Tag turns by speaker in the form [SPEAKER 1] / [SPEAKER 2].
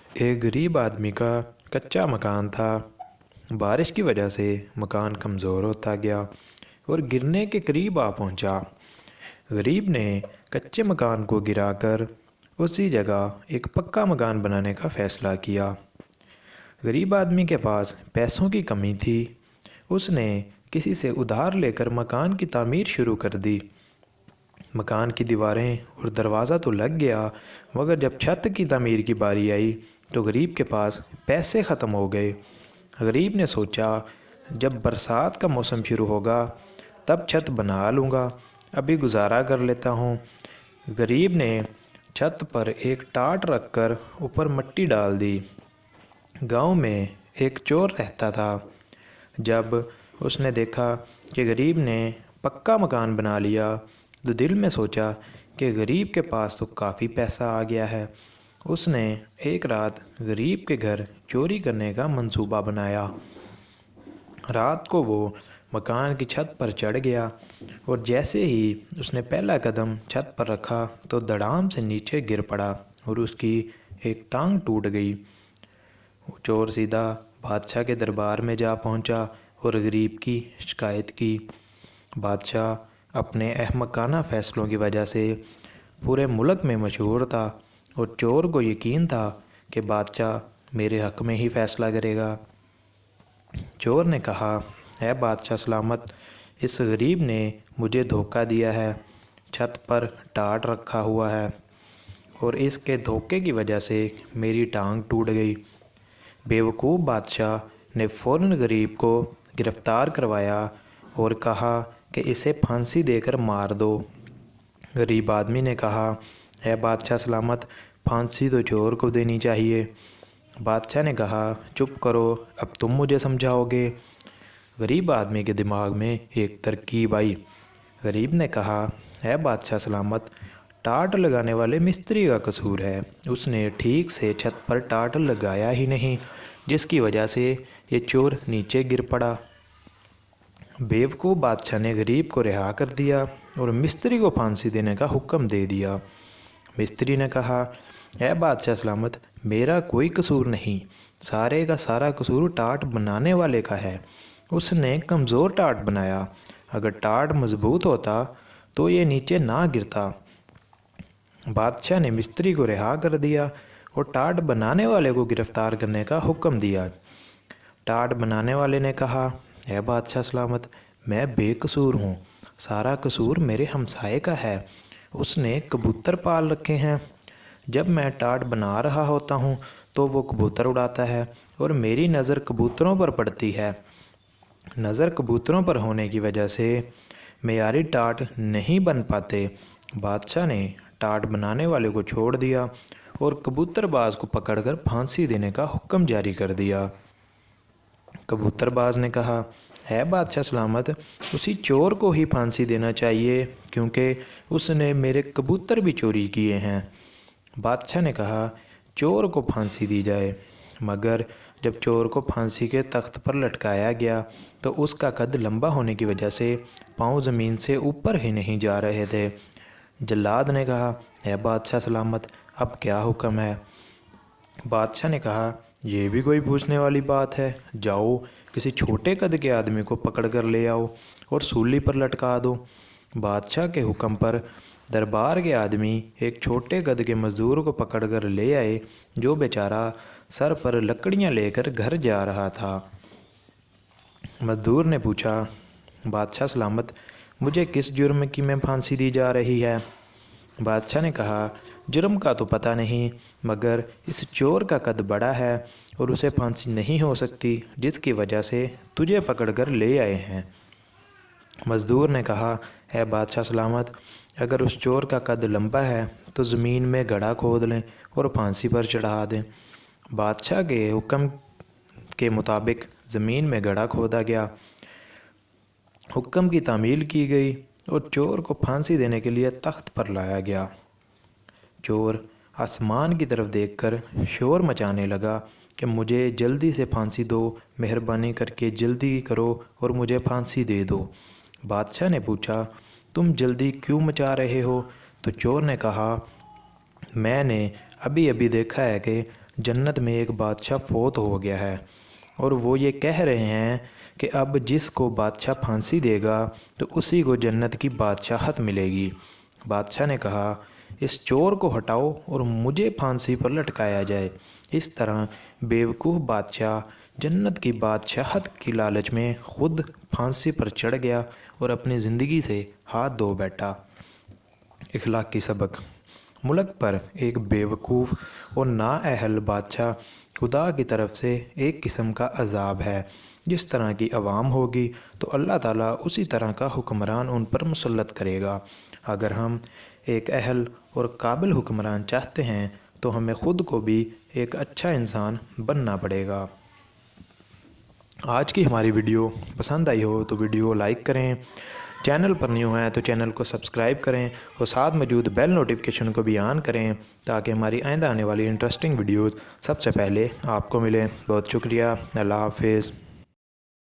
[SPEAKER 1] एक गरीब आदमी का कच्चा मकान था। बारिश की वजह से मकान कमज़ोर होता गया और गिरने के करीब आ पहुंचा। गरीब ने कच्चे मकान को गिराकर उसी जगह एक पक्का मकान बनाने का फ़ैसला किया। गरीब आदमी के पास पैसों की कमी थी। उसने किसी से उधार लेकर मकान की तामीर शुरू कर दी। मकान की दीवारें और दरवाज़ा तो लग गया, मगर जब छत की तामीर की बारी आई तो गरीब के पास पैसे ख़त्म हो गए। गरीब ने सोचा, जब बरसात का मौसम शुरू होगा तब छत बना लूँगा, अभी गुजारा कर लेता हूँ। गरीब ने छत पर एक टाट रखकर ऊपर मिट्टी डाल दी। गांव में एक चोर रहता था। जब उसने देखा कि गरीब ने पक्का मकान बना लिया तो दिल में सोचा कि गरीब के पास तो काफ़ी पैसा आ गया है। उसने एक रात गरीब के घर चोरी करने का मंसूबा बनाया। रात को वो मकान की छत पर चढ़ गया और जैसे ही उसने पहला कदम छत पर रखा तो धड़ाम से नीचे गिर पड़ा और उसकी एक टांग टूट गई। चोर सीधा बादशाह के दरबार में जा पहुंचा और गरीब की शिकायत की। बादशाह अपने अहमकाना फ़ैसलों की वजह से पूरे मुल्क में मशहूर था और चोर को यकीन था कि बादशाह मेरे हक़ में ही फ़ैसला करेगा। चोर ने कहा, है बादशाह सलामत, इस गरीब ने मुझे धोखा दिया है। छत पर टाट रखा हुआ है और इसके धोखे की वजह से मेरी टांग टूट गई। बेवकूफ़ बादशाह ने फ़ौरन गरीब को गिरफ़्तार करवाया और कहा कि इसे फांसी देकर मार दो। गरीब आदमी ने कहा, है बादशाह सलामत, फांसी तो चोर को देनी चाहिए। बादशाह ने कहा, चुप करो, अब तुम मुझे समझाओगे। गरीब आदमी के दिमाग में एक तरकीब आई। गरीब ने कहा, है बादशाह सलामत, टाट लगाने वाले मिस्त्री का कसूर है। उसने ठीक से छत पर टाट लगाया ही नहीं, जिसकी वजह से ये चोर नीचे गिर पड़ा। बेवकूफ़ बादशाह ने गरीब को रिहा कर दिया और मिस्त्री को फांसी देने का हुक्म दे दिया। मिस्त्री ने कहा, है बादशाह सलामत, मेरा कोई कसूर नहीं, सारे का सारा कसूर टाट बनाने वाले का है। उसने कमज़ोर टाट बनाया। अगर टाट मजबूत होता तो ये नीचे ना गिरता। बादशाह ने मिस्त्री को रिहा कर दिया और टाट बनाने वाले को गिरफ़्तार करने का हुक्म दिया। टाट बनाने वाले ने कहा, है बादशाह सलामत, मैं बेकसूर हूँ, सारा कसूर मेरे हमसाये का है। उसने कबूतर पाल रखे हैं। जब मैं टाट बना रहा होता हूँ तो वो कबूतर उड़ाता है और मेरी नज़र कबूतरों पर पड़ती है। नज़र कबूतरों पर होने की वजह से मेयारी टाट नहीं बन पाते। बादशाह ने टाट बनाने वाले को छोड़ दिया और कबूतरबाज को पकड़कर फांसी देने का हुक्म जारी कर दिया। कबूतरबाज ने कहा, है बादशाह सलामत, उसी चोर को ही फांसी देना चाहिए क्योंकि उसने मेरे कबूतर भी चोरी किए हैं। बादशाह ने कहा, चोर को फांसी दी जाए। मगर जब चोर को फांसी के तख्त पर लटकाया गया तो उसका कद लंबा होने की वजह से पाँव ज़मीन से ऊपर ही नहीं जा रहे थे। जल्लाद ने कहा, है बादशाह सलामत, अब क्या हुक्म है। बादशाह ने कहा, यह भी कोई पूछने वाली बात है, जाओ किसी छोटे कद के आदमी को पकड़ कर ले आओ और सूली पर लटका दो। बादशाह के हुक्म पर दरबार के आदमी एक छोटे कद के मज़दूर को पकड़ कर ले आए, जो बेचारा सर पर लकड़ियाँ लेकर घर जा रहा था। मज़दूर ने पूछा, बादशाह सलामत, मुझे किस जुर्म की में फांसी दी जा रही है। बादशाह ने कहा, जुर्म का तो पता नहीं, मगर इस चोर का कद बड़ा है और उसे फांसी नहीं हो सकती, जिसकी वजह से तुझे पकड़कर ले आए हैं। मज़दूर ने कहा, है बादशाह सलामत, अगर उस चोर का कद लंबा है तो ज़मीन में गड्ढा खोद लें और फांसी पर चढ़ा दें। बादशाह के हुक्म के मुताबिक ज़मीन में गड्ढा खोदा गया, हुक्म की तामील की गई और चोर को फांसी देने के लिए तख्त पर लाया गया। चोर आसमान की तरफ देखकर शोर मचाने लगा कि मुझे जल्दी से फांसी दो, मेहरबानी करके जल्दी करो और मुझे फांसी दे दो। बादशाह ने पूछा, तुम जल्दी क्यों मचा रहे हो। तो चोर ने कहा, मैंने अभी अभी देखा है कि जन्नत में एक बादशाह फोत हो गया है और वो ये कह रहे हैं कि अब जिसको बादशाह फांसी देगा तो उसी को जन्नत की बादशाहत मिलेगी। बादशाह ने कहा, इस चोर को हटाओ और मुझे फांसी पर लटकाया जाए। इस तरह बेवकूफ़ बादशाह जन्नत की बादशाहत की लालच में खुद फांसी पर चढ़ गया और अपनी ज़िंदगी से हाथ धो बैठा। इखलाकी सबक। मुल्क पर एक बेवकूफ़ और नाअहल बादशाह खुदा की तरफ से एक किस्म का अजाब है। जिस तरह की आवाम होगी तो अल्लाह ताला उसी तरह का हुक्मरान उन पर मुसल्लत करेगा। अगर हम एक अहल और काबिल हुक्मरान चाहते हैं तो हमें ख़ुद को भी एक अच्छा इंसान बनना पड़ेगा। आज की हमारी वीडियो पसंद आई हो तो वीडियो को लाइक करें, चैनल पर न्यू हैं तो चैनल को सब्सक्राइब करें और साथ मौजूद बेल नोटिफिकेशन को भी ऑन करें ताकि हमारी आइंदा आने वाली इंटरेस्टिंग वीडियोस सबसे पहले आपको मिलें। बहुत शुक्रिया। अल्लाह हाफिज़।